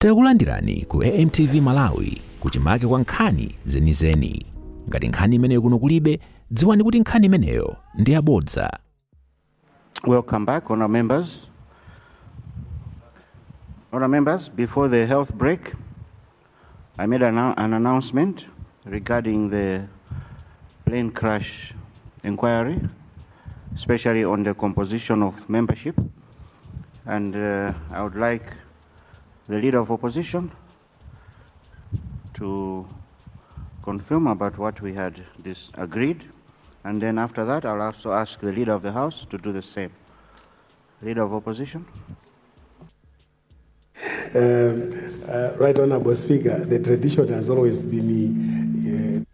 Takulandirani ku AMTV Malawi kuchimake kwa nkhani zenizeni. Ngati nkhani imeneyo kuno kulibe, dziwani kuti nkhani imeneyo ndi yabodza. Welcome back, honour members. Honour members, before the health break, I made an announcement regarding the plane crash inquiry, especially on the composition of membership. And I would like the Leader of Opposition to confirm about what we had agreed. And then after that, I'll also ask the Leader of the House to do the same. Leader of Opposition. Right Honourable Speaker, the tradition has always been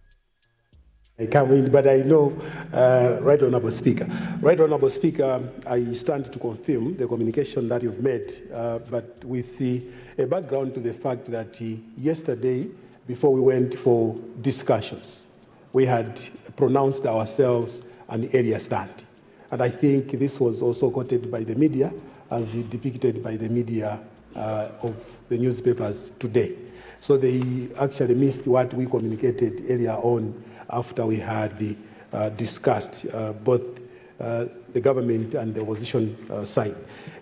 I come in, but I know, Right Honourable Speaker. Right Honourable Speaker, I stand to confirm the communication that you've made, but with a background to the fact that yesterday, before we went for discussions, we had pronounced ourselves an area stand. And I think this was also quoted by the media, as depicted by the media of the newspapers today. So they actually missed what we communicated earlier on after we had discussed both the government and the opposition side.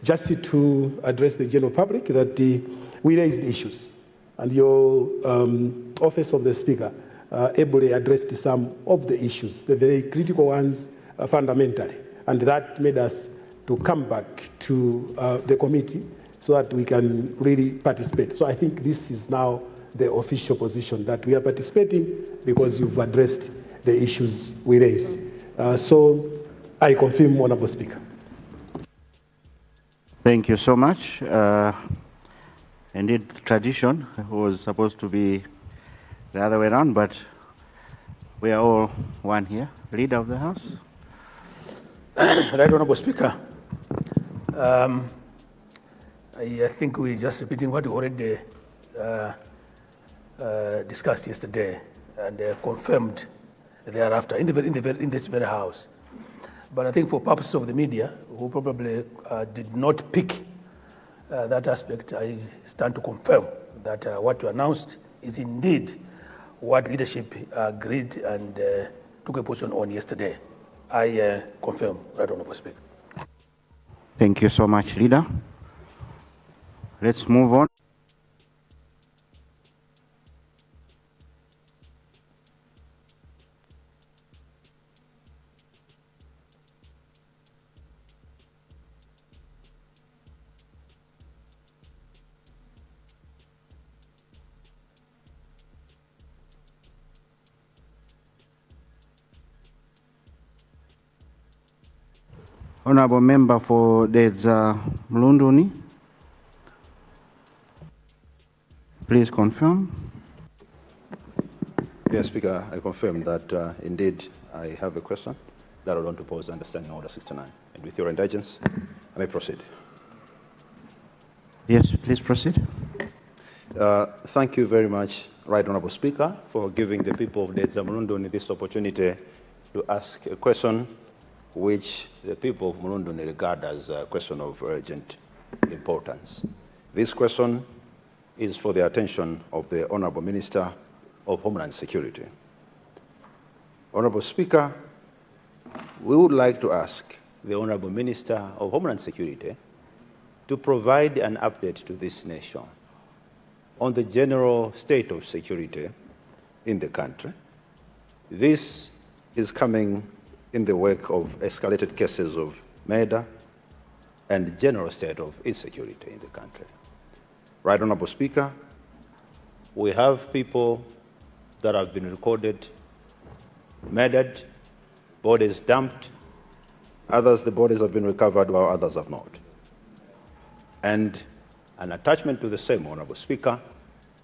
Just to address the general public that we raised issues, and your Office of the Speaker ably addressed some of the issues, the very critical ones fundamentally, and that made us to come back to the committee so that we can really participate. So I think this is now the official position that we are participating because you've addressed the issues we raised. So I confirm, Honourable Speaker. Thank you so much. Indeed, tradition was supposed to be the other way around, but we are all one here. Leader of the House. Right Honourable Speaker. I think we're just repeating what we already discussed yesterday and confirmed thereafter in this very house. But I think for purposes of the media, who probably did not pick that aspect, I stand to confirm that what you announced is indeed what leadership agreed and took a position on yesterday. I confirm, Right Honourable Speaker. Thank you so much, Leader. Let's move on. Honourable Member for Dedza Mlunduni, please confirm. Yes, Speaker, I confirm that indeed I have a question that I want to pose under Standing Order 69. And with your indulgence, I may proceed. Yes, please proceed. Thank you very much, Right Honourable Speaker, for giving the people of Dedza Mlunduni this opportunity to ask a question which the people of Mlunduni regard as a question of urgent importance. This question is for the attention of the Honourable Minister of Homeland Security. Honourable Speaker, we would like to ask the Honourable Minister of Homeland Security to provide an update to this nation on the general state of security in the country. This is coming in the wake of escalated cases of murder and general state of insecurity in the country. Right Honourable Speaker, we have people that have been recorded murdered, bodies dumped, others the bodies have been recovered while others have not. And an attachment to the same, Honourable Speaker,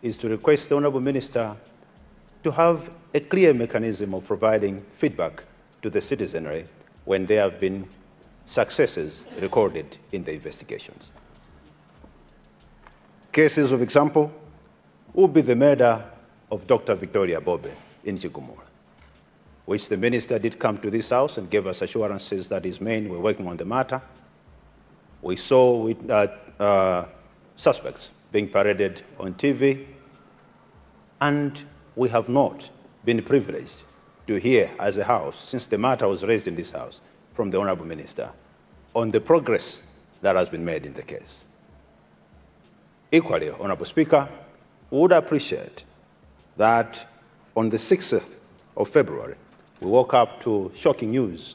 is to request the Honourable Minister to have a clear mechanism of providing feedback to the citizenry when there have been successes recorded in the investigations. Cases of example would be the murder of Dr. Victoria Bobe in Chigumula, which the minister did come to this house and gave us assurances that his men were working on the matter. We saw suspects being paraded on TV, and we have not been privileged to hear as a House, since the matter was raised in this House, from the Honorable Minister on the progress that has been made in the case. Equally, Honorable Speaker, we would appreciate that on the 6th of February, we woke up to shocking news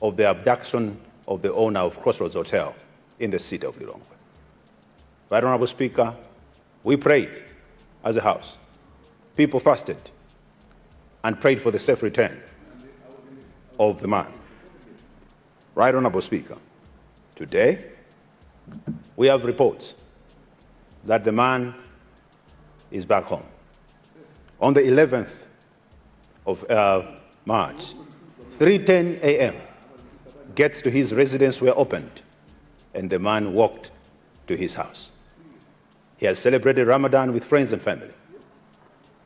of the abduction of the owner of Crossroads Hotel in the city of Lilongwe. Right, Honorable Speaker, we prayed as a House. People fasted and prayed for the safe return of the man. Right, Honorable Speaker, today we have reports that the man is back home. On the 11th of March, 3:10 a.m., gates to his residence were opened, and the man walked to his house. He has celebrated Ramadan with friends and family.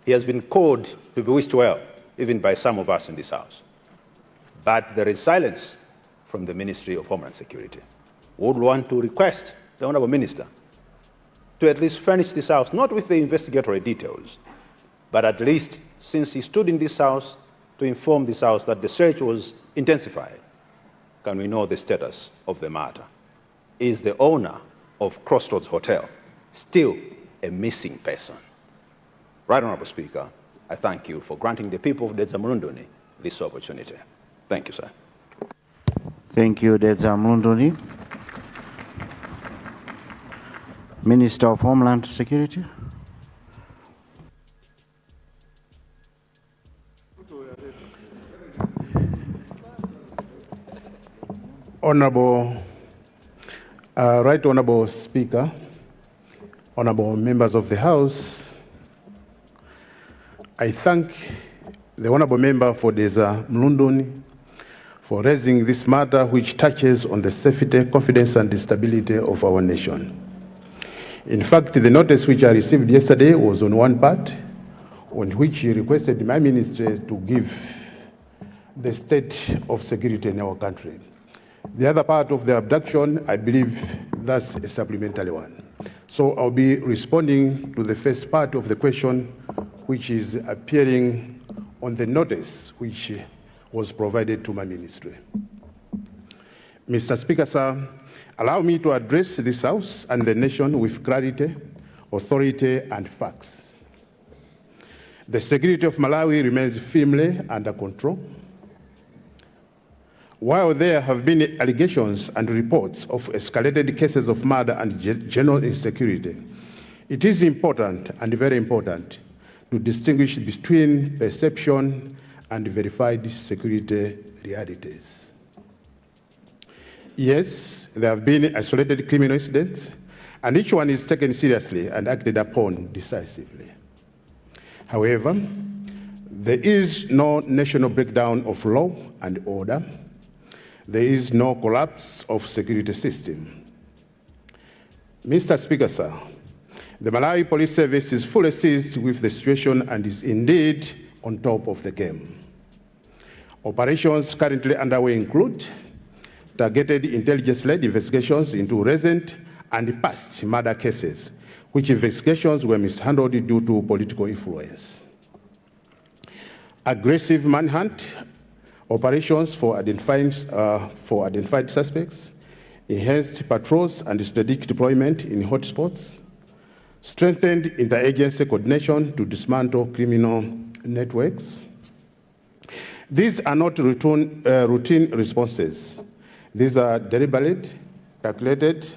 He has been called to be wished well, even by some of us in this House. But there is silence from the Ministry of Homeland Security. We would want to request the Honorable Minister to at least furnish this House, not with the investigatory details, but at least, since he stood in this House, to inform this House that the search was intensified. Can we know the status of the matter? Is the owner of Crossroads Hotel still a missing person? Right, Honorable Speaker, I thank you for granting the people of Dedza Mulunduni this opportunity. Thank you, sir. Thank you, Dedza Mulunduni. Minister of Homeland Security. Honorable, Right Honorable Speaker, honorable members of the House, I thank the honorable member for Dedza Mulunduni for raising this matter which touches on the safety, confidence, and stability of our nation. In fact, the notice which I received yesterday was on one part, on which he requested my ministry to give the state of security in our country. The other part of the abduction, I believe that's a supplementary one. So I'll be responding to the first part of the question, which is appearing on the notice which was provided to my ministry. Mr. Speaker, sir, allow me to address this House and the nation with clarity, authority, and facts. The security of Malawi remains firmly under control. While there have been allegations and reports of escalated cases of murder and general insecurity, it is important and very important to distinguish between perception and verified security realities. Yes, there have been isolated criminal incidents, and each one is taken seriously and acted upon decisively. However, there is no national breakdown of law and order. There is no collapse of security system. Mr. Speaker, sir, the Malawi Police Service is fully seized with the situation and is indeed on top of the game. Operations currently underway include targeted intelligence-led investigations into recent and past murder cases, which investigations were mishandled due to political influence. Aggressive manhunt operations for identified suspects, enhanced patrols and strategic deployment in hotspots, strengthened interagency coordination to dismantle criminal networks. These are not routine responses. These are deliberate, calculated,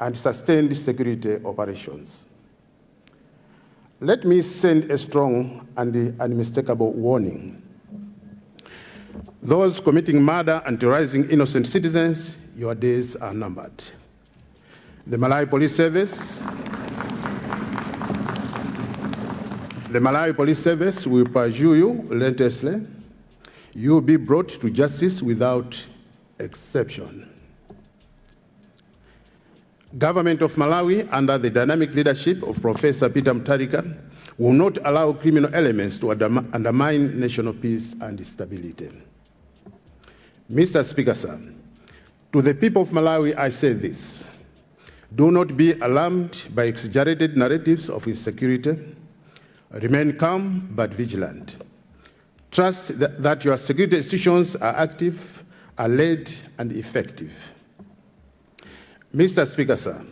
and sustained security operations. Let me send a strong and unmistakable warning. Those committing murder and terrorizing innocent citizens, your days are numbered. The Malawi Police Service will pursue you relentlessly. You will be brought to justice without exception. Government of Malawi, under the dynamic leadership of Professor Peter Mutharika, will not allow criminal elements to undermine national peace and stability. Mr. Speaker, sir, to the people of Malawi, I say this. Do not be alarmed by exaggerated narratives of insecurity. Remain calm but vigilant. Trust that your security institutions are active, alert, and effective. Mr. Speaker, sir,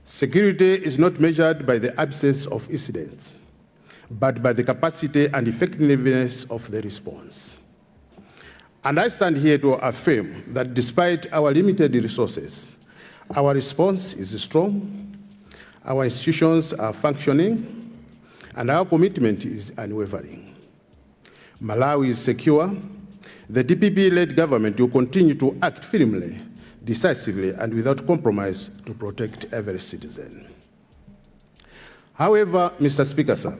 security is not measured by the absence of incidents, but by the capacity and effectiveness of the response. And I stand here to affirm that despite our limited resources, our response is strong, our institutions are functioning, and our commitment is unwavering. Malawi is secure. The DPP-led government will continue to act firmly, decisively, and without compromise to protect every citizen. However, Mr. Speaker, sir,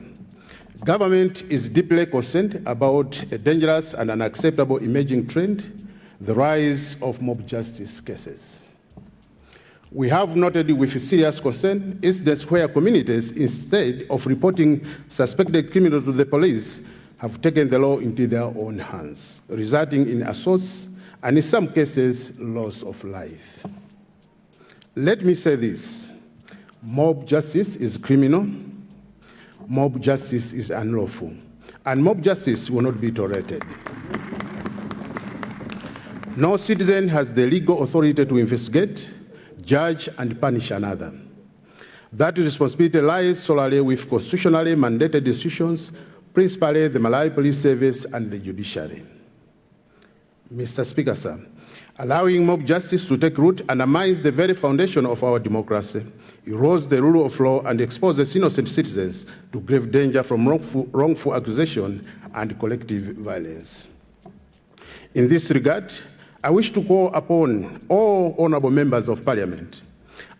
government is deeply concerned about a dangerous and unacceptable emerging trend, the rise of mob justice cases. We have noted with serious concern incidents where communities, instead of reporting suspected criminals to the police, have taken the law into their own hands, resulting in assaults and in some cases, loss of life. Let me say this: mob justice is criminal, mob justice is unlawful, and mob justice will not be tolerated. No citizen has the legal authority to investigate, judge, and punish another. That responsibility lies solely with constitutionally mandated institutions, principally the Malawi Police Service and the judiciary. Mr. Speaker, sir, allowing mob justice to take root undermines the very foundation of our democracy, erodes the rule of law, and exposes innocent citizens to grave danger from wrongful accusation and collective violence. In this regard, I wish to call upon all honorable members of Parliament,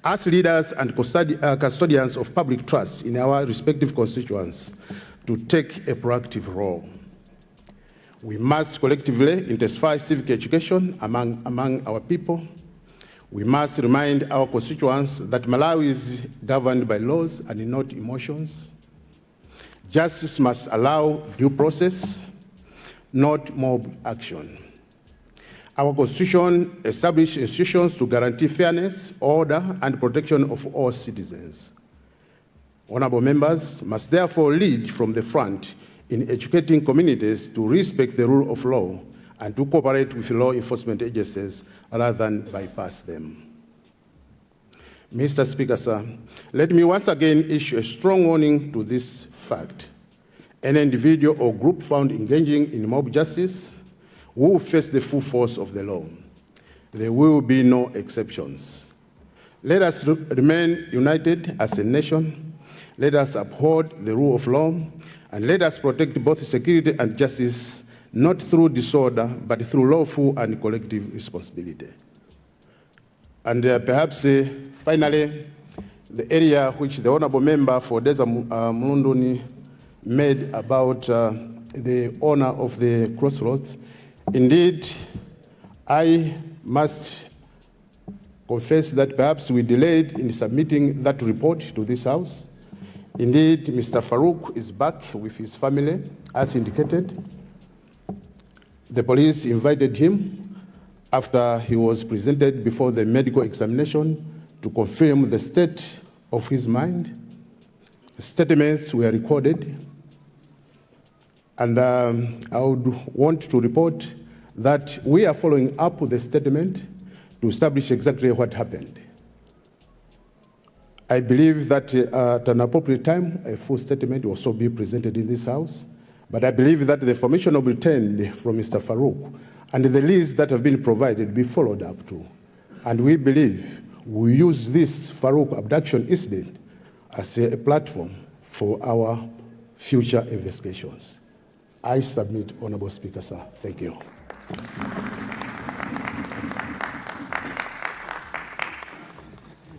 as leaders and custodians of public trust in our respective constituents, to take a proactive role. We must collectively intensify civic education among our people. We must remind our constituents that Malawi is governed by laws and not emotions. Justice must allow due process, not mob action. Our Constitution establishes institutions to guarantee fairness, order, and protection of all citizens. Honorable members must therefore lead from the front in educating communities to respect the rule of law and to cooperate with law enforcement agencies rather than bypass them. Mr. Speaker, sir, let me once again issue a strong warning to this fact. Any individual or group found engaging in mob justice will face the full force of the law. There will be no exceptions. Let us remain united as a nation. Let us uphold the rule of law, and let us protect both security and justice, not through disorder, but through lawful and collective responsibility. And perhaps finally, the area which the honorable member for Deza Mulunduni made about the owner of the crossroads. Indeed, I must confess that perhaps we delayed in submitting that report to this House. Indeed, Mr. Farouk is back with his family, as indicated. The police invited him after he was presented before the medical examination to confirm the state of his mind. Statements were recorded, and I would want to report that we are following up with the statement to establish exactly what happened. I believe that at an appropriate time, a full statement will also be presented in this House, but I believe that the information obtained from Mr. Farouk and the lists that have been provided be followed up to. And we believe we use this Farouk abduction incident as a platform for our future investigations. I submit, Honorable Speaker, sir. Thank you.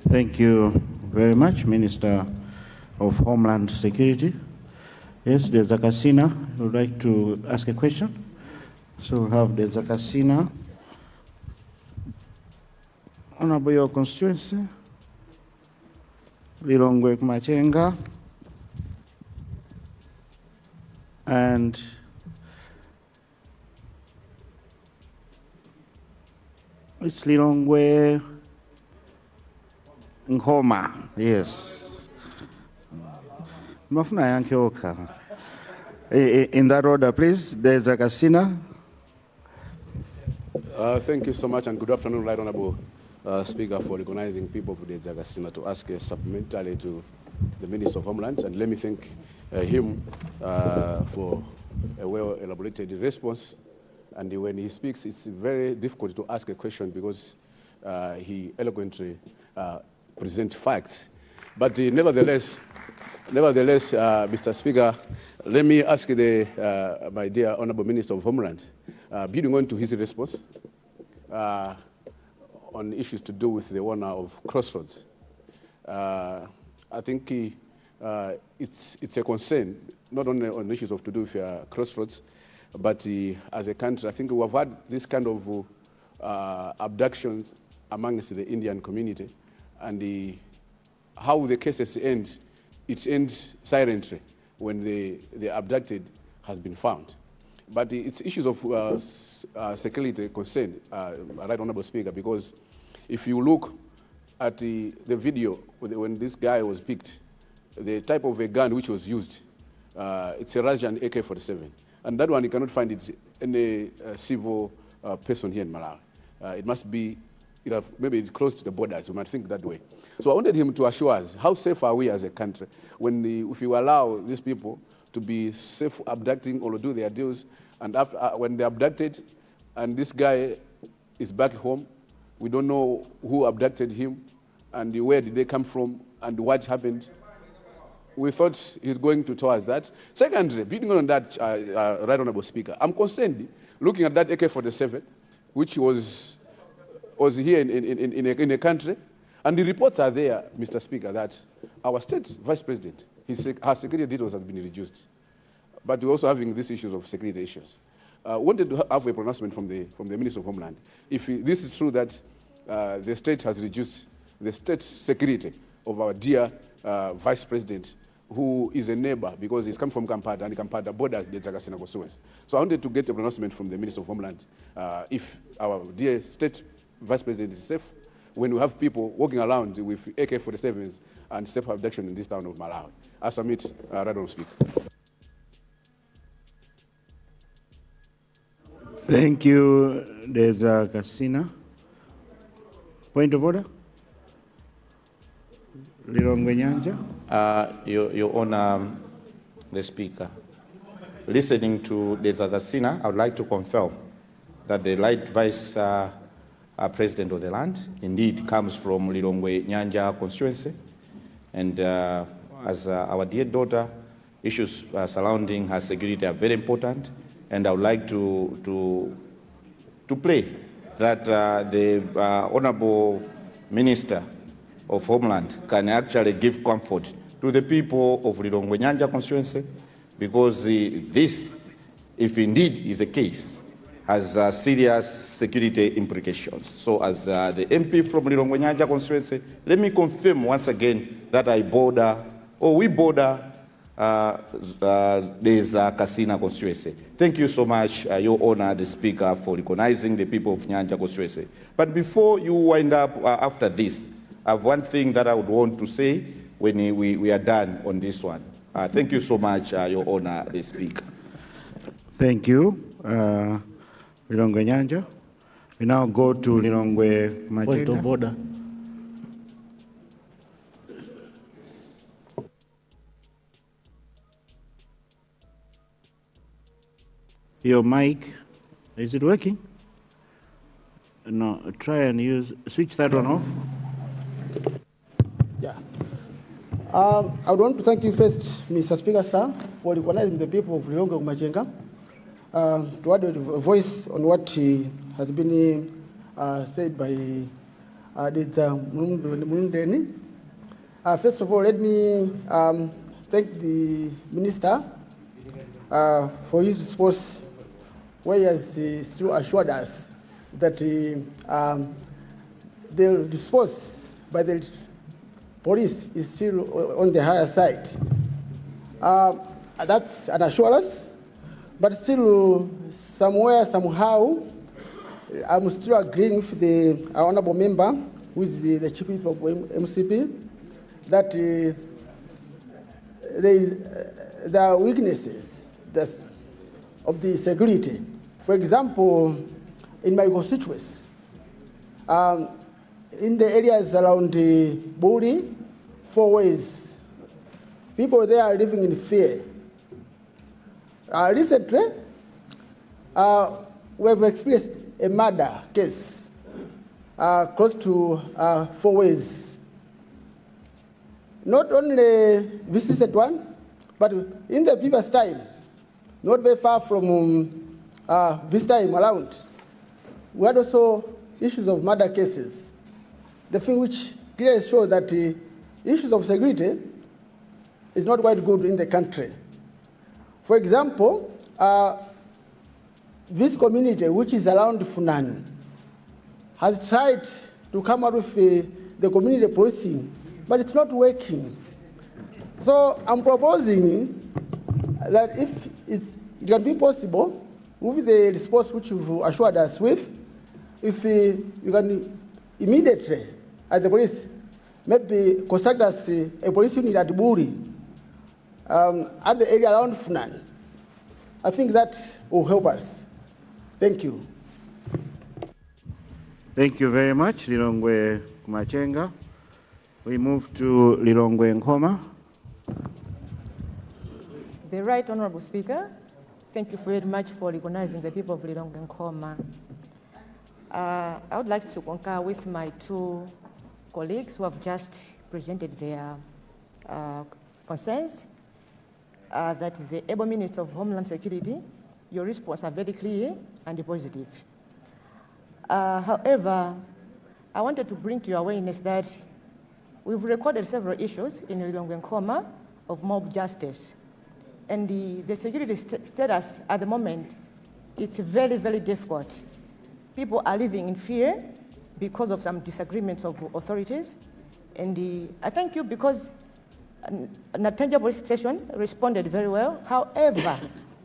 Thank you very much, Minister of Homeland Security. Yes, there's Zakasina who would like to ask a question. So we have the Zakasina. Honorable, your constituency, Lilongwe Kumachenga, and it's Lilongwe Ngoma, yes. Mafuna yanke oka. In that order, please. There's a Kasina. Thank you so much, and good afternoon, Right Honorable Speaker, for recognizing people of the Zagasina to ask a supplementary to the Minister of Homeland. And let me thank him for a well-elaborated response. And when he speaks, it's very difficult to ask a question because he eloquently presents facts. But nevertheless, Mr. Speaker, let me ask my dear Honorable Minister of Homeland, building on to his response on issues to do with the owner of Crossroads. I think it's a concern, not only on issues of to do with Crossroads, but as a country, I think we have had this kind of abductions amongst the Indian community, and how the cases end, it ends silently when the abducted has been found. But it's issues of security concern, Right Honorable Speaker, because if you look at the video when this guy was picked, the type of a gun which was used, it's a Russian AK-47. And that one, you cannot find it in a civil person here in Malawi. It must be, maybe it's close to the borders, we might think that way. So I wanted him to assure us, how safe are we as a country if you allow these people to be safe abducting or do their deals, and after, when they're abducted and this guy is back home, we don't know who abducted him and where did they come from and what happened. We thought he's going to tell us that. Secondly, building on that, Right Honorable Speaker, I'm concerned looking at that AK-47, which was here in a country, and the reports are there, Mr. Speaker, that our state vice president, her security details have been reduced. But we're also having these issues of security issues. Wanted to have a pronouncement from the Minister of Homeland. If this is true that the state has reduced the state security of our dear vice president, who is a neighbor because he's come from Kampala, and Kampala borders the Zagasina constituency. So I wanted to get a pronouncement from the Minister of Homeland if our dear state vice president is safe when we have people walking around with AK-47s and safe abduction in this town of Malawi. I submit, Right Honorable Speaker. Thank you, there's a Kasina. Point of order? Lilongwe Nyanja. Your Honor, the Speaker, listening to the Zagasina, I would like to confirm that the late Vice President of the land indeed comes from Lilongwe Nyanja constituency, and as our dear daughter, issues surrounding her security are very important, and I would like to play that the Honorable Minister of Homeland can actually give comfort to the people of Lilongwe Nyanja constituency, because this, if indeed is the case, has serious security implications. So as the MP from Lilongwe Nyanja constituency, let me confirm once again that we border there's Kasina constituency. Thank you so much, Your Honor, the Speaker, for recognizing the people of Nyanja constituency. But before you wind up after this, I have one thing that I would want to say when we are done on this one. Thank you so much, Your Honor, the Speaker. Thank you, Lilongwe Nyanja. We now go to Lilongwe Machenga. Point of order. Your mic, is it working? No, try and switch that one off. Yeah. I would want to thank you first, Mr. Speaker, sir, for recognizing the people of Lilongwe Machenga, to add a voice on what has been said by Mulundeni. First of all, let me thank the Minister for his response, where he has still assured us that the response by the police is still on the higher side. That's an assurance, but still somewhere, somehow, I'm still agreeing with the honorable member who is the chief of MCP, that there are weaknesses of the security. For example, in my constituency, in the areas around Buri, 4 ways, people there are living in fear. Recently, we have experienced a murder case close to 4 ways. Not only this recent one, but in the previous time, not very far from this time around, we had also issues of murder cases. The thing which clearly shows that issues of security is not quite good in the country. For example, this community, which is around Funan, has tried to come out with the community policing, but it's not working. So I'm proposing that if it can be possible, with the response which you've assured us with, if you can immediately, as the police, maybe construct us a police unit at Buri, at the area around Funan. I think that will help us. Thank you. Thank you very much, Lilongwe Kumachenga. We move to Lilongwe Nkoma. The Right Honorable Speaker, thank you very much for recognizing the people of Lilongwe Nkoma. I would like to concur with my 2 colleagues who have just presented their concerns, that the able Minister of Homeland Security, your response are very clear and positive. However, I wanted to bring to your awareness that we've recorded several issues in Lilongwe Nkoma of mob justice. And the security status at the moment, it's very, very difficult. People are living in fear because of some disagreements of authorities. And I thank you because Natanja Police Station responded very well. However,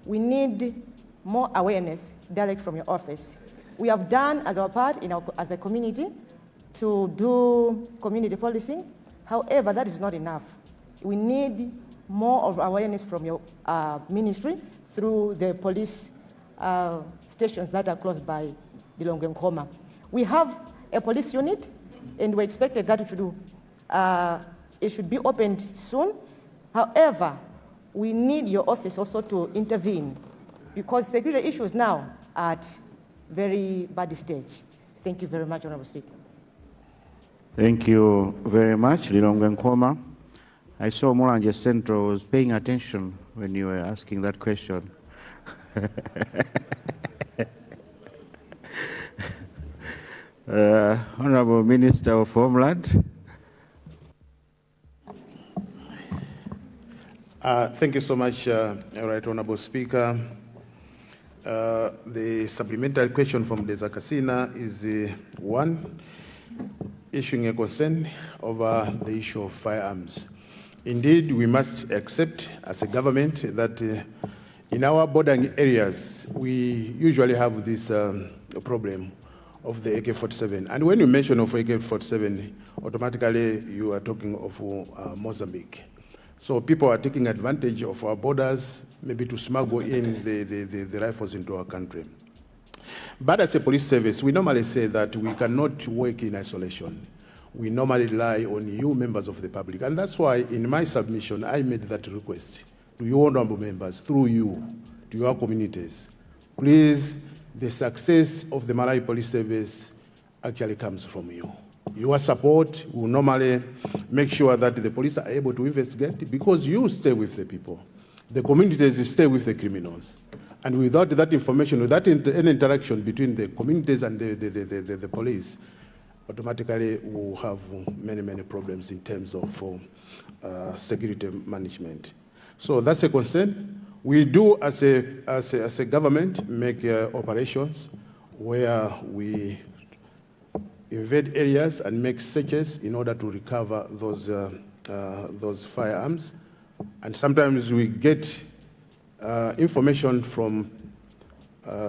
we need more awareness direct from your office. We have done as our part as a community to do community policing. However, that is not enough. We need more of awareness from your ministry through the police stations that are close by Lilongwe Nkoma. We have a police unit, and we expected that it should be opened soon. However, we need your office also to intervene because security issues now are at very bad stage. Thank you very much, Honorable Speaker. Thank you very much, Lilongwe Nkoma. I saw Mulanje Central was paying attention when you were asking that question. Honorable Minister of Homeland. Thank you so much, Right Honorable Speaker. The supplementary question from the Zakasina is one, issuing a concern over the issue of firearms. Indeed, we must accept as a government that in our bordering areas, we usually have this problem of the AK-47. And when you mention of AK-47, automatically you are talking of Mozambique. So people are taking advantage of our borders, maybe to smuggle in the rifles into our country. But as a police service, we normally say that we cannot work in isolation. We normally rely on you, members of the public. And that's why in my submission, I made that request to you honorable members, through you, to your communities. Please, the success of the Malawi Police Service actually comes from you. Your support will normally make sure that the police are able to investigate because you stay with the people. The communities stay with the criminals. And without that information, without any interaction between the communities and the police, automatically we'll have many, many problems in terms of security management. So that's a concern. We do, as a government, make operations where we invade areas and make searches in order to recover those firearms. And sometimes we get information from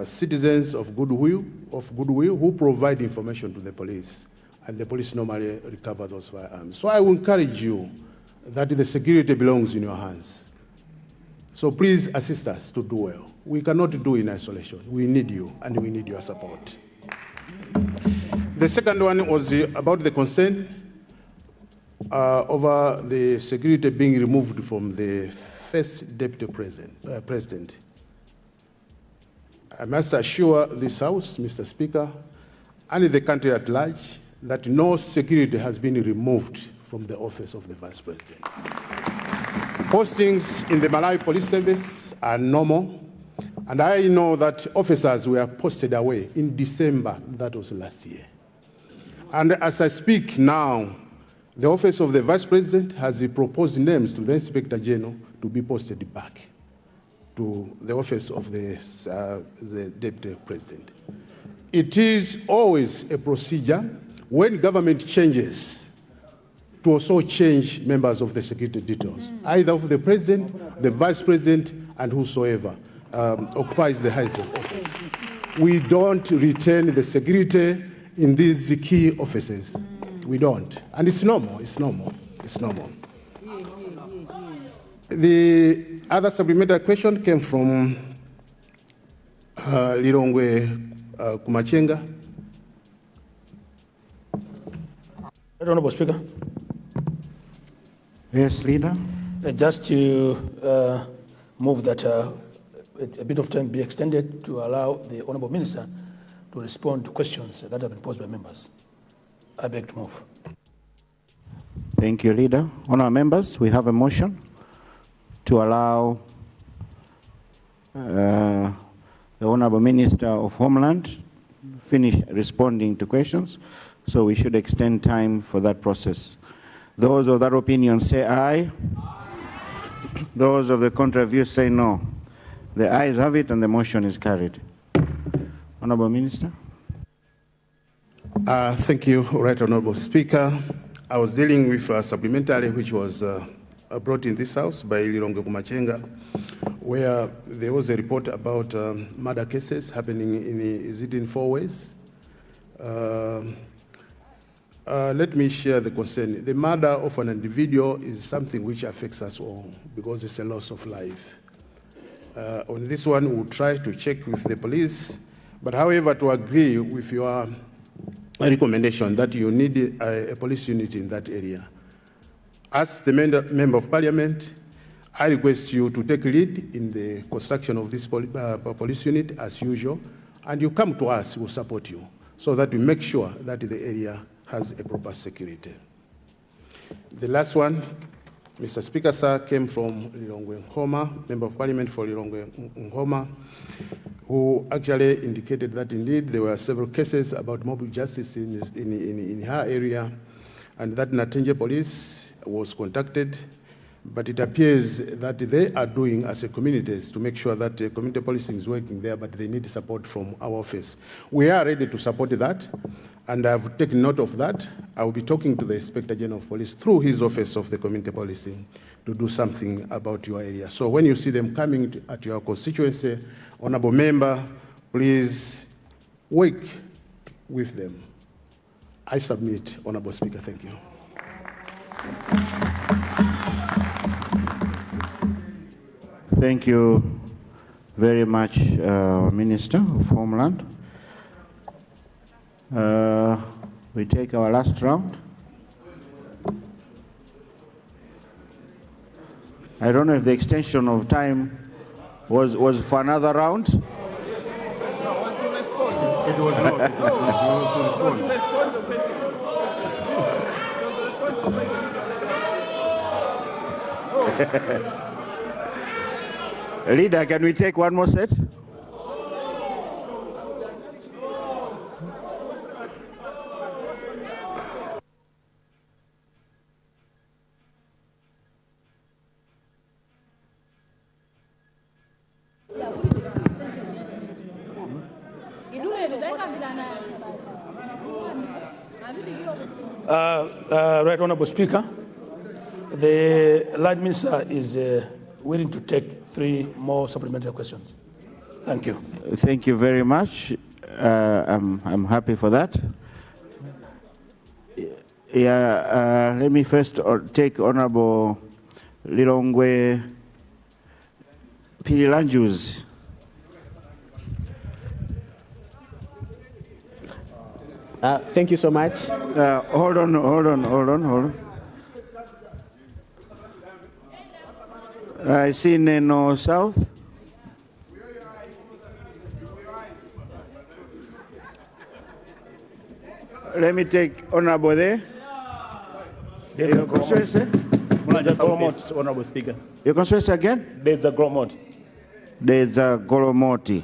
citizens of goodwill who provide information to the police. and the police normally recover those firearms. So I will encourage you that the security belongs in your hands. So please assist us to do well. We cannot do in isolation. We need you, and we need your support. The second one was about the concern over the security being removed from the first deputy president. I must assure this House, Mr. Speaker, and the country at large, that no security has been removed from the office of the Vice President. Postings in the Malawi Police Service are normal, and I know that officers were posted away in December, that was last year. And as I speak now, the office of the Vice President has proposed names to the Inspector General to be posted back to the office of the Deputy President. It is always a procedure when government changes to also change members of the security details, either of the President, the Vice President, and whosoever occupies the highest office. We don't retain the security in these key offices. We don't. And it's normal, it's normal, it's normal. The other supplementary question came from Lilongwe Kumachenga. Honorable Speaker. Yes, Leader. Just to move that a bit of time be extended to allow the Honorable Minister to respond to questions that have been posed by members. I beg to move. Thank you, Leader. Honourable members, we have a motion to allow the Honourable Minister of Homeland finish responding to questions, so we should extend time for that process. Those of that opinion say aye. Those of the contrary view say no. The ayes have it and the motion is carried. Honourable Minister. Thank you, Right Honourable Speaker. I was dealing with a supplementary which was brought in this House by Lilongwe Kumachenga, where there was a report about murder cases happening in 4 ways. Let me share the concern. The murder of an individual is something which affects us all because it's a loss of life. On this one, we'll try to check with the police, but however, to agree with your recommendation that you need a police unit in that area. As the Member of Parliament, I request you to take lead in the construction of this police unit as usual, and you come to us, we'll support you, so that we make sure that the area has a proper security. The last one, Mr. Speaker, sir, came from Lilongwe Nhoma, Member of Parliament for Lilongwe Nhoma, who actually indicated that indeed there were several cases about mob justice in her area, and that Natenje Police was contacted, but it appears that they are doing as a communities to make sure that community policing is working there, but they need support from our office. We are ready to support that, and I've taken note of that. I will be talking to the Inspector General of Police through his office of the community policing to do something about your area. So when you see them coming at your constituency, Honourable Member, please work with them. I submit, Honourable Speaker. Thank you. Thank you very much, Minister of Homeland. We take our last round. I don't know if the extension of time was for another round. It was not. It was to respond. Leader, can we take one more set? Right Honourable Speaker, the Light Minister is willing to take 3 more supplementary questions. Thank you. Thank you very much. I'm happy for that. Yeah, let me first take Honorable Lilongwe Pirilanjus. Thank you so much. Hold on. I see Neno South. Let me take Honorable there. Your constituency? Honorable Speaker. Your constituency again? There's a Gromot. There's a Golomoti.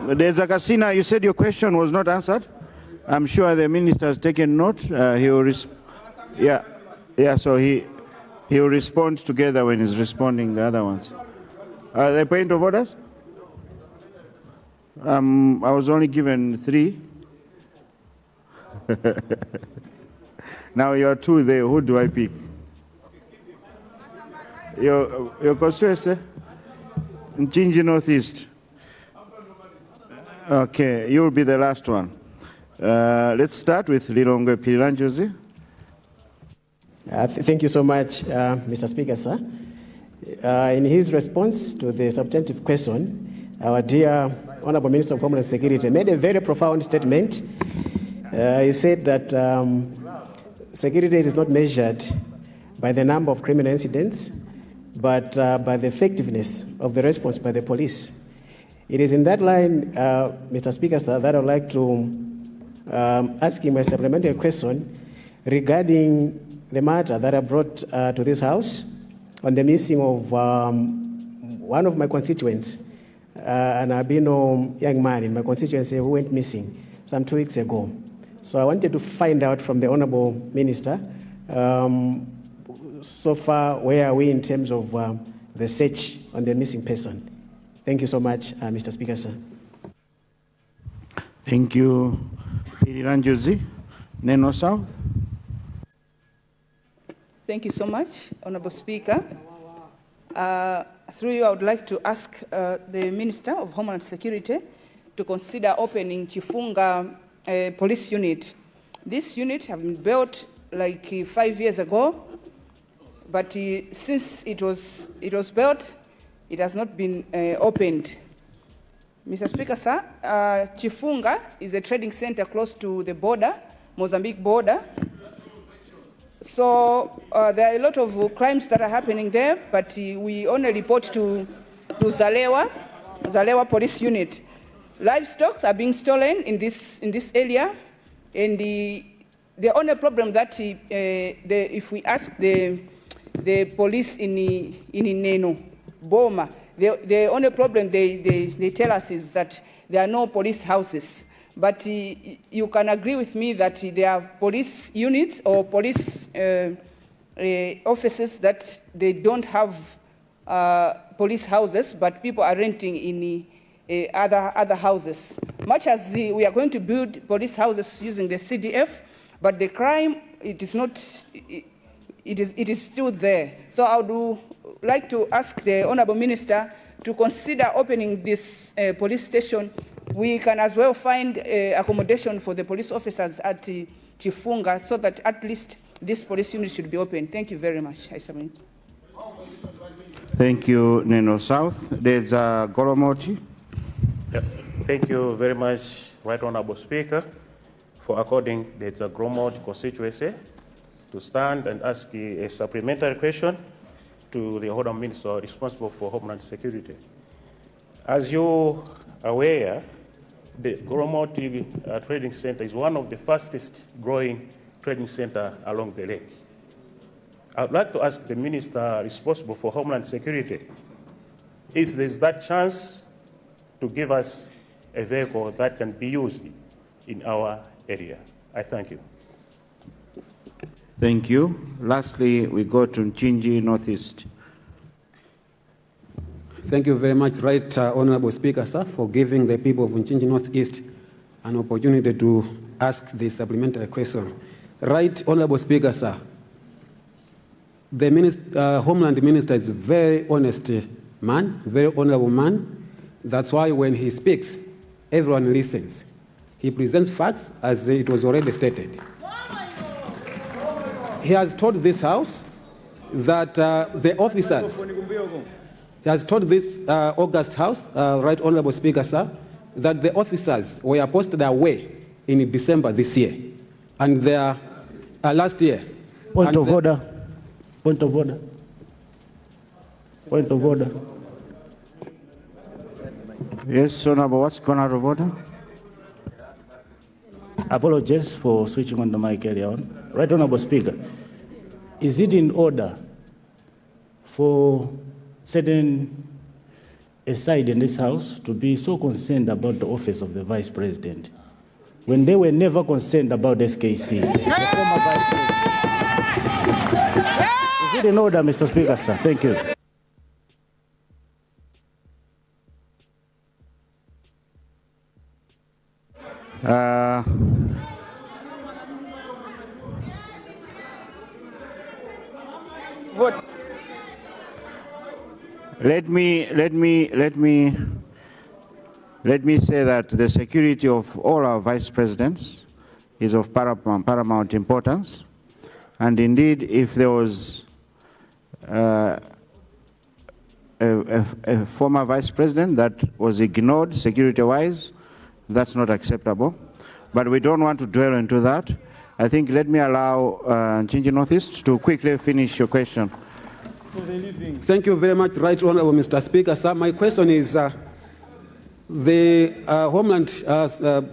There's a Casina. You said your question was not answered. I'm sure the minister has taken note. He will so he will respond together when he's responding the other ones. The point of orders? I was only given 3. Now you are 2 there. Who do I pick? Your constituency? Nchinji Northeast. Okay, you'll be the last one. Let's start with Lilongwe Pirilanjozi. Thank you so much, Mr. Speaker, sir. In his response to the substantive question, our dear Honorable Minister of Homeland Security made a very profound statement. He said that security is not measured by the number of criminal incidents, but by the effectiveness of the response by the police. It is in that line, Mr. Speaker, sir, that I would like to ask him a supplementary question regarding the matter that I brought to this House on the missing of one of my constituents, an albino young man in my constituency who went missing some 2 weeks ago. So I wanted to find out from the Honorable Minister, so far, where are we in terms of the search on the missing person? Thank you so much, Mr. Speaker, sir. Thank you, Pirilanjozi. Neno South. Thank you so much, Honorable Speaker. Through you, I would like to ask the Minister of Homeland Security to consider opening Chifunga police unit. This unit has been built like 5 years ago, but since it was built, it has not been opened. Mr. Speaker, sir, Chifunga is a trading center close to the border, Mozambique border. So there are a lot of crimes that are happening there, but we only report to Zalewa police unit. Livestock are being stolen in this area, and the only problem that if we ask the police in Neno, Boma, the only problem they tell us is that there are no police houses. But you can agree with me that there are police units or police offices that they don't have police houses, but people are renting in other houses. Much as we are going to build police houses using the CDF, but the crime, it is still there. So I would like to ask the Honorable Minister to consider opening this police station. We can as well find accommodation for the police officers at Chifunga so that at least this police unit should be open. Thank you very much. I submit. Thank you, Neno South. There's Golomoti. Yeah. Thank you very much, Right Honorable Speaker, for according the Gromot constituency to stand and ask a supplementary question to the Honourable Minister responsible for Homeland Security. As you are aware, the Gromoti Trading Center is one of the fastest growing trading centers along the lake. I would like to ask the Minister responsible for Homeland Security if there's that chance to give us a vehicle that can be used in our area. I thank you. Thank you. Lastly, we go to Nchinji Northeast. Thank you very much, Right Honorable Speaker, sir, for giving the people of Nchinji Northeast an opportunity to ask the supplementary question. Right Honorable Speaker, sir, the Homeland Minister is a very honest man, very honorable man. That's why when he speaks, everyone listens. he presents facts as it was already stated. He has told this House that the officers, he has told this August House, Right Honorable Speaker, sir, that the officers were posted away in December this year, and they are last year. Point of order. Point of order. Point of order. Yes, Honorable, what's gone out of order? Apologies for switching on the mic earlier on. Right Honorable Speaker, is it in order for certain a side in this House to be so concerned about the office of the Vice President when they were never concerned about SKC, the former Vice President? Is it in order, Mr. Speaker, sir? Thank you. Vote. Let me say that the security of all our vice presidents is of paramount importance. And indeed, if there was a former vice president that was ignored security-wise, that's not acceptable. But we don't want to dwell into that. I think let me allow Chinji Northeast to quickly finish your question. Thank you very much, Right Honorable Mr. Speaker. Sir, my question is, the Homeland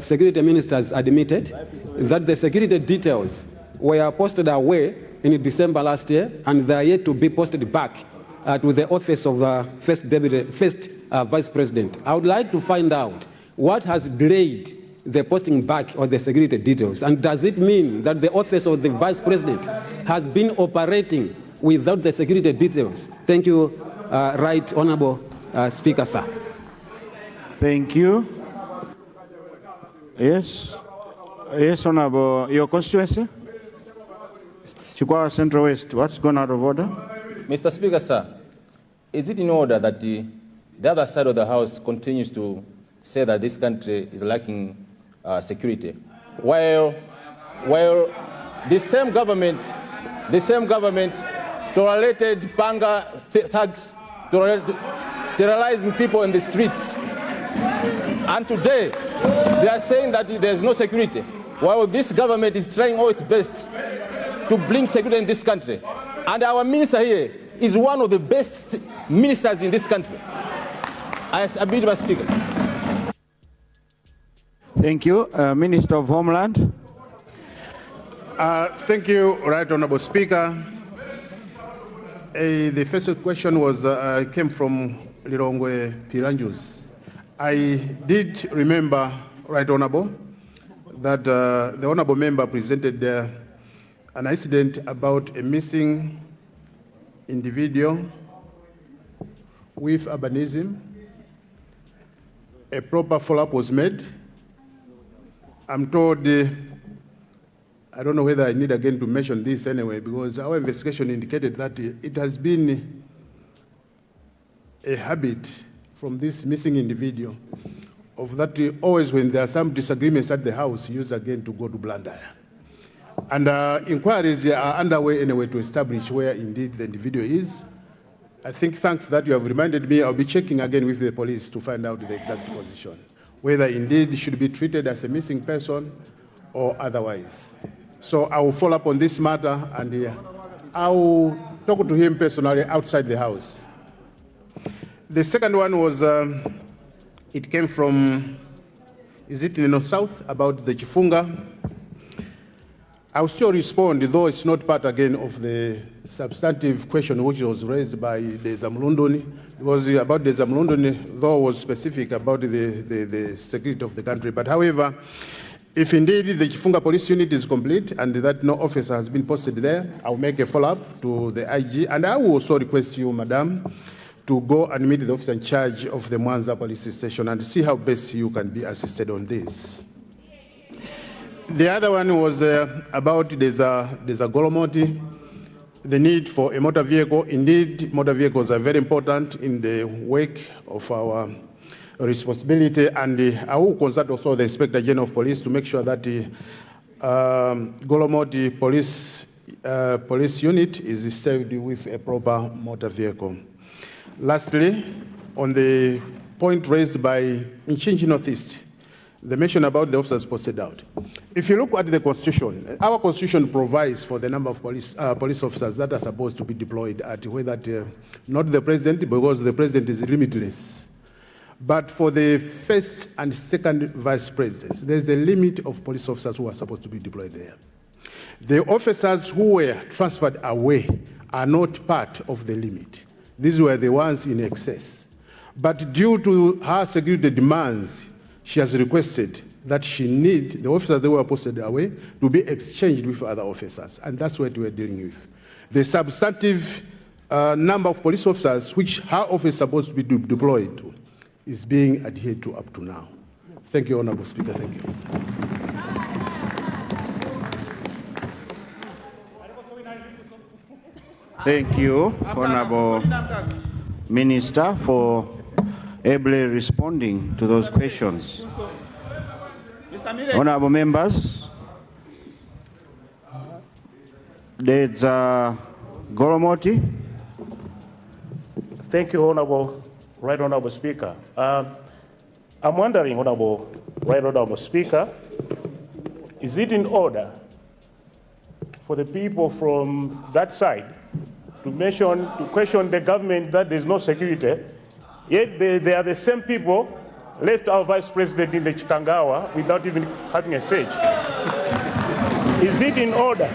Security Ministers admitted that the security details were posted away in December last year, and they are yet to be posted back to the office of the first Vice President. I would like to find out what has delayed the posting back of the security details, and does it mean that the office of the Vice President has been operating without the security details? Thank you, Right Honorable Speaker, sir. Thank you. Yes. Yes, Honorable. Your constituency? Chikwawa Central West. What's gone out of order? Mr. Speaker, sir, is it in order that the other side of the House continues to say that this country is lacking security, while the same government tolerated panga thugs terrorizing people in the streets, and today they are saying that there's no security, while this government is trying all its best to bring security in this country. And our minister here is one of the best ministers in this country. I submit, Mr. Speaker. Thank you. Minister of Homeland. Thank you, Right Honorable Speaker. The first question was came from Lirongwe Piranjus. I did remember, Right Honorable, that the Honorable Member presented an incident about a missing individual with urbanism. A proper follow-up was made. I'm told, I don't know whether I need again to mention this anyway, because our investigation indicated that it has been a habit from this missing individual of that always when there are some disagreements at the house, used again to go to Blandaya. And inquiries are underway anyway to establish where indeed the individual is. I think thanks that you have reminded me, I'll be checking again with the police to find out the exact position, whether indeed should be treated as a missing person or otherwise. So I will follow up on this matter, and I will talk to him personally outside the house. The second one was, it came from, is it in the North South, about the Chifunga. I'll still respond, though it's not part again of the substantive question which was raised by the Zamlundoni. It was about the Zamlundoni, though was specific about the security of the country. But however, if indeed the Chifunga police unit is complete and that no officer has been posted there, I'll make a follow-up to the IG. And I will also request you, Madam, to go and meet the officer in charge of the Mwanza police station and see how best you can be assisted on this. The other one was about there's a Golomoti, the need for a motor vehicle. Indeed, motor vehicles are very important in the wake of our responsibility, and I will consult also the Inspector General of Police to make sure that the Golomoti police unit is served with a proper motor vehicle. Lastly, on the point raised by Inchinji Northeast, the mention about the officers posted out. If you look at the Constitution, our Constitution provides for the number of police officers that are supposed to be deployed at whether not the President, because the President is limitless. But for the first and second vice presidents, there's a limit of police officers who are supposed to be deployed there. The officers who were transferred away are not part of the limit. These were the ones in excess. But due to her security demands, she has requested that she needs the officers that were posted away to be exchanged with other officers, and that's what we're dealing with. The substantive number of police officers which her office is supposed to be deployed to is being adhered to up to now. Thank you, Honorable Speaker. Thank you. Thank you, Honorable Minister, for ably responding to those questions. Honorable members, there's Goromoti. Thank you, Right Honorable Speaker. I'm wondering, Right Honorable Speaker, is it in order for the people from that side to question the government that there's no security, yet they are the same people left our vice president in the Chikangawa without even having a search? Is it in order?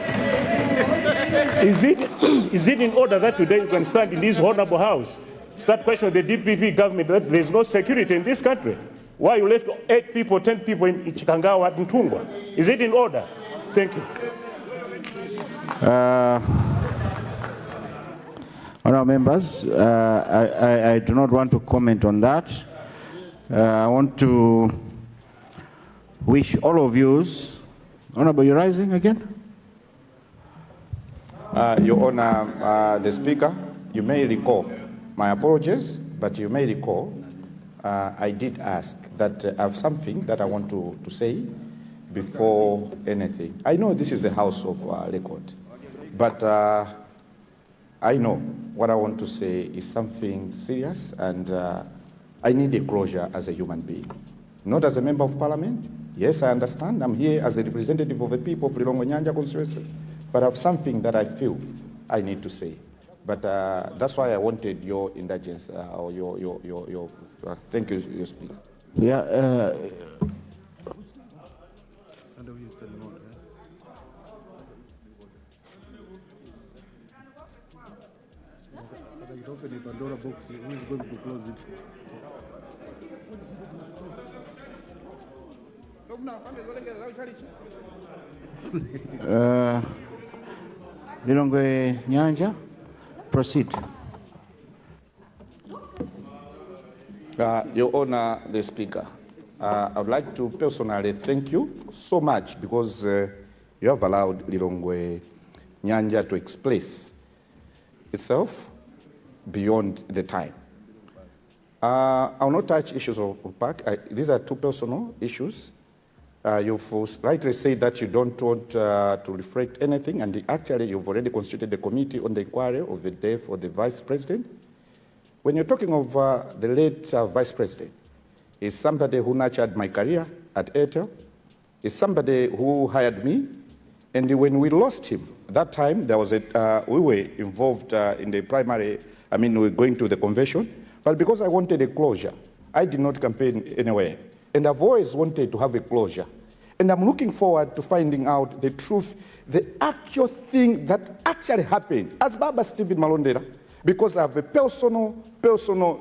Is it in order that today you can stand in this honorable house, start questioning the DPP government that there's no security in this country? Why you left 8 people, 10 people in Chikangawa and Ntungwa? Is it in order? Thank you. Honorable members, I do not want to comment on that. I want to wish all of you, Honorable, you're rising again? Your Honor, the Speaker, you may recall, my apologies, but you may recall, I did ask that I have something that I want to say before anything. I know this is the House of Record, but I know what I want to say is something serious, and I need a closure as a human being, not as a member of parliament. Yes, I understand. I'm here as a representative of the people of Lilongwe Nyanja constituency, but I have something that I feel I need to say. But that's why I wanted your indulgence or your thank you, your speaker. Yeah. Open the Pandora box. Who is going to close it? Lilongwe Nyanja, proceed. Your Honor, the Speaker, I would like to personally thank you so much because you have allowed Lilongwe Nyanja to express itself beyond the time. I will not touch issues of park. These are 2 personal issues. You've rightly said that you don't want to reflect anything, and actually you've already constituted the committee on the inquiry of the death of the vice president. When you're talking of the late vice president, is somebody who nurtured my career at Airtel, is somebody who hired me, and when we lost him, that time there was we were involved in the primary. We were going to the convention, but because I wanted a closure, I did not campaign anywhere. And I've always wanted to have a closure. And I'm looking forward to finding out the truth, the actual thing that actually happened as Baba Stephen Malondela, because I have a personal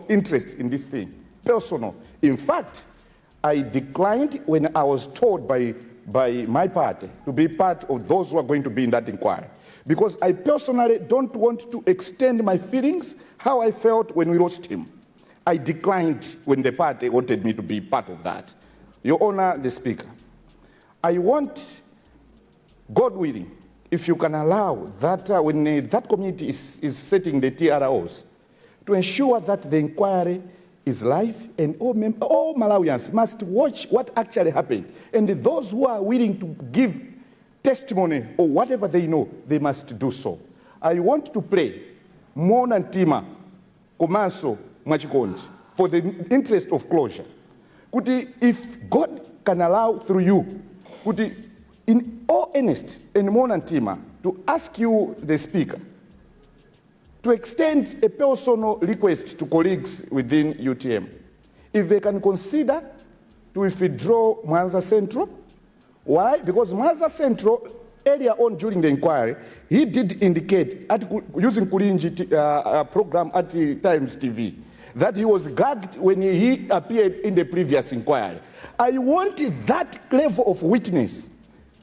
interest in this thing, personal. In fact, I declined when I was told by my party to be part of those who are going to be in that inquiry. Because I personally don't want to extend my feelings, how I felt when we lost him. I declined when the party wanted me to be part of that. Your Honor, the Speaker, I want, God willing, if you can allow that when that committee is setting the TROs, to ensure that the inquiry is live, and all Malawians must watch what actually happened. And those who are willing to give testimony or whatever they know, they must do so. I want to pray Mona Ntima, Komanso Mwachikondi, for the interest of closure. If God can allow through you, in all earnest and Mona Ntima, to ask you, the Speaker, to extend a personal request to colleagues within UTM, if they can consider to withdraw Mwanza Central. Why? Because Mwanza Central, earlier on during the inquiry, he did indicate, using Kulinji program at Times TV, that he was gagged when he appeared in the previous inquiry. I want that level of witness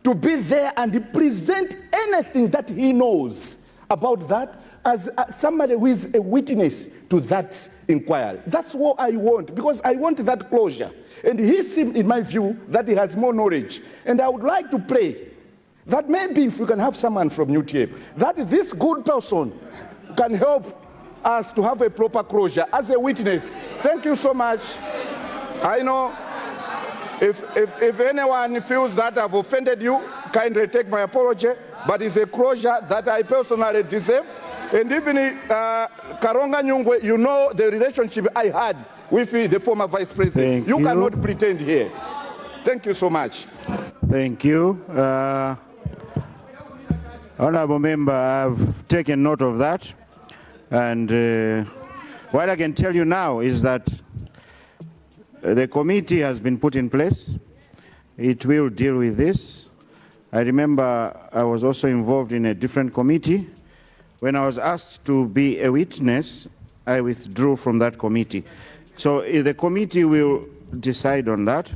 to be there and present anything that he knows about that as somebody who is a witness to that inquiry. That's what I want, because I want that closure. And he seemed, in my view, that he has more knowledge. And I would like to pray that maybe if we can have someone from UTM, that this good person can help us to have a proper closure as a witness. Thank you so much. I know if anyone feels that I've offended you, kindly take my apology, but it's a closure that I personally deserve. And even Karonga Nyungwe, you know the relationship I had with the former Vice President. You cannot pretend here. Thank you so much. Thank you. Honorable Member, I've taken note of that. And what I can tell you now is that the committee has been put in place. It will deal with this. I remember I was also involved in a different committee. When I was asked to be a witness, I withdrew from that committee. So the committee will decide on that,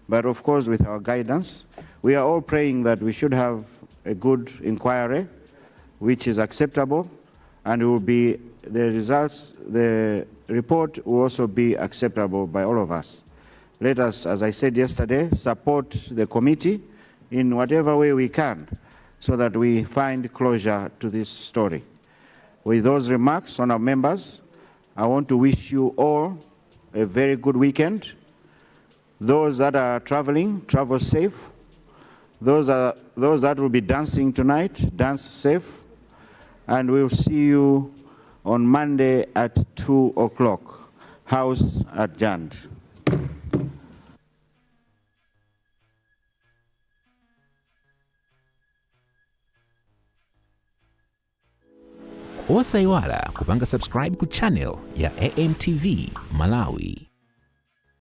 but of course with our guidance. We are all praying that we should have a good inquiry, which is acceptable, and will be the results, the report will also be acceptable by all of us. Let us, as I said yesterday, support the committee in whatever way we can so that we find closure to this story. With those remarks, honourable members, I want to wish you all a very good weekend. Those that are traveling, travel safe. Those that will be dancing tonight, dance safe. And we'll see you on Monday at 2 o'clock. House adjourned. Osaiwala kupanga subscribe ku channel ya AMTV Malawi.